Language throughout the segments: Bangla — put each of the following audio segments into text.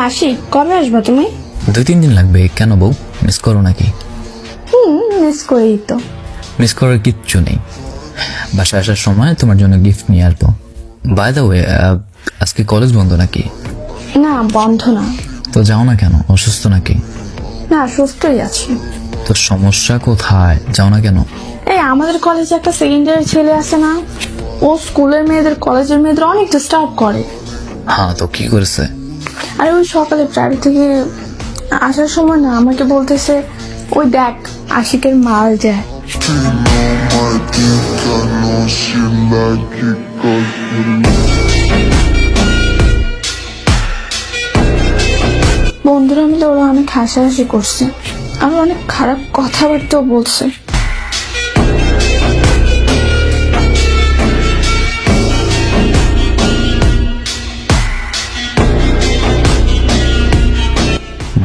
আশিক, কবে আসবে তুমি? 2-3 দিন লাগবে। কেন বউ, মিস করো নাকি? মিস করি তো। মিস করার কিচ্ছু নেই। বাসায় আসার সময় তোমার জন্য গিফট নিয়ে আসবো। বাই দ্য ওয়ে, আজকে কলেজ বন্ধ নাকি? না, বন্ধ না। তো যাও না কেন? অসুস্থ নাকি? না, সুস্থই আছি। তো সমস্যা কোথায়? যাও না কেন? এই আমাদের কলেজে একটা সেকেন্ড ইয়ারের ছেলে আছে না, ও স্কুলের মেয়েদের কলেজের মেয়েদের অনেক ডিস্টার্ব করে। হ্যাঁ, তো কি করেছে? আর ওই সকালে প্রাইভেট থেকে আসার সময় না আমাকে বলতেছে, ওই দেখ আশিকের মাল যায়। বন্ধুরা মিলে ওরা অনেক হাসাহাসি করছে আর অনেক খারাপ কথাবার্তাও বলছে।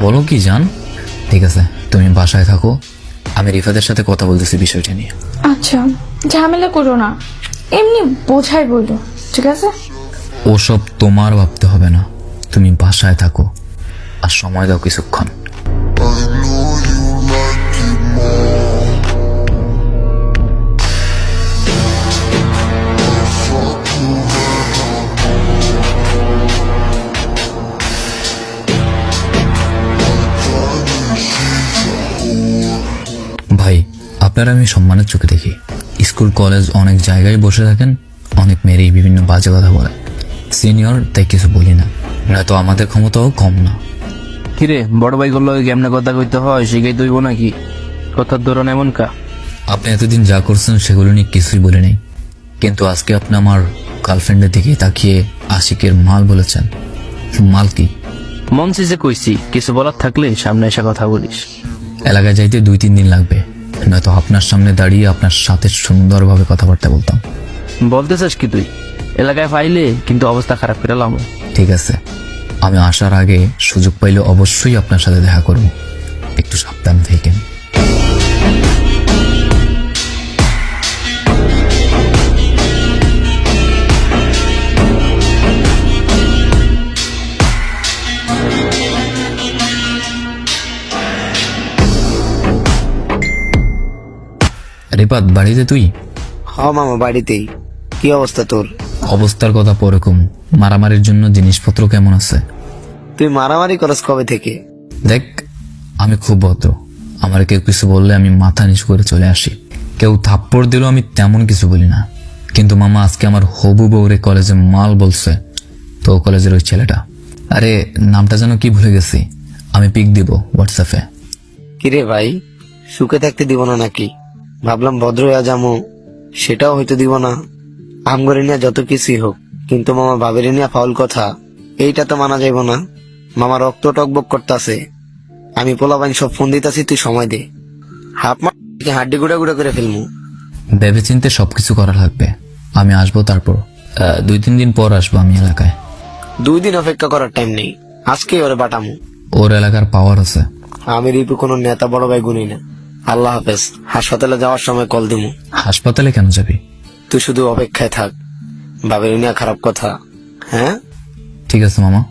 বলো কি জান? ঠিক আছে, তুমি বাসায় থাকো, আমি রিফাদের সাথে কথা বলতেছি বিষয়টা নিয়ে। আচ্ছা, ঝামেলা করো না, এমনি বোঝাই বললো, ঠিক আছে? ওসব তোমার ভাবতে হবে না, তুমি বাসায় থাকো আর সময় দাও কিছুক্ষণ। ভাই, আপনারা আমি সম্মানের চোখে দেখি। স্কুল কলেজ অনেক জায়গায় বসে থাকেন, অনেক মেয়েরই বিভিন্ন বাজে কথা বলে। সিনিয়র তাই কিছু বলি না, নয়তো আমাদের ক্ষমতাও কম না। কিরে, বড় ভাই গুলো কেমনে কথা কইতে হয় শিখাই দইব নাকি? কথার ধরন এমন কা? আপনি এতদিন যা করছেন সেগুলো নিয়ে কিছুই বলে নেই, কিন্তু আজকে আপনি আমার গার্লফ্রেন্ডের দিকে তাকিয়ে আশিকের মাল বলেছেন। মাল কি? মন চেয়ে কইছি, কিছু বলার থাকলে সামনে এসে কথা বলিস। এলাকায় যাইতে 2-3 দিন লাগবে, নয়তো আপনার সামনে দাঁড়িয়ে আপনার সাথে সুন্দরভাবে কথাবার্তা বলতাম। বলতে চাস কি তুই? এলাকায় পাইলে কিন্তু অবস্থা খারাপ করে লাম। ঠিক আছে, আমি আসার আগে সুযোগ পাইলে অবশ্যই আপনার সাথে দেখা করব, একটু সাবধান থাকেন। রিপাত, বাড়িতে তুই? হ্যাঁ মামা, বাড়িতেই। কি অবস্থা তোর? অবস্থার কথা পরে কম, মারামারির জন্য জিনিসপত্র কেমন আছে? তুই মারামারি করস কবে থেকে? দেখ, আমি খুব ভদ্র, আমার কেউ কিছু বললে আমি মাথা নিচু করে চলে আসি। কেউ থাপ্পড় দিলেও আমি তেমন কিছু বলি না। কিন্তু মামা, আজকে আমার হবু বউরে কলেজে মাল বলছে, তো কলেজের ওই ছেলেটা, আরে নামটা যেন কি ভুলে গেছি, আমি পিক দিব হোয়াটসঅ্যাপে। কিরে ভাই, সুখে থাকতে দিব না নাকি? ভাবলাম ভদ্র হইয়া যামো, সেটাও হয়তো দিব না। আমগরে নিয়ে যত কিছুই হোক, কিন্তু মামা ভাবের নিয়ে ফাউল কথা, এইটা তো মানা যাইব না। মামা রক্ত টকবক করতেছে, আমি পোলাবাইন সব ফোন দিতেছি, তুই সময় দে। হাফ মা হাড্ডি গুড়া গুড়া করে ফেলমু। ভেবে চিন্তে সবকিছু করা লাগবে। আমি আসবো, তারপর 2-3 দিন পর আসবো আমি এলাকায়। 2 দিন অপেক্ষা করার টাইম নেই, আজকে ওরে বাটামু। ওর এলাকার পাওয়ার আছে। আমি রিপু কোনো নেতা বড় ভাই গুনি না। আল্লাহ হাফেজ। হাসপাতালে যাওয়ার সময় কল দিমু। হাসপাতালে কেন যাবি? তুই শুধু অপেক্ষায় থাক, ভাবের নিয়ে খারাপ কথা। হ্যাঁ, ঠিক আছে মামা।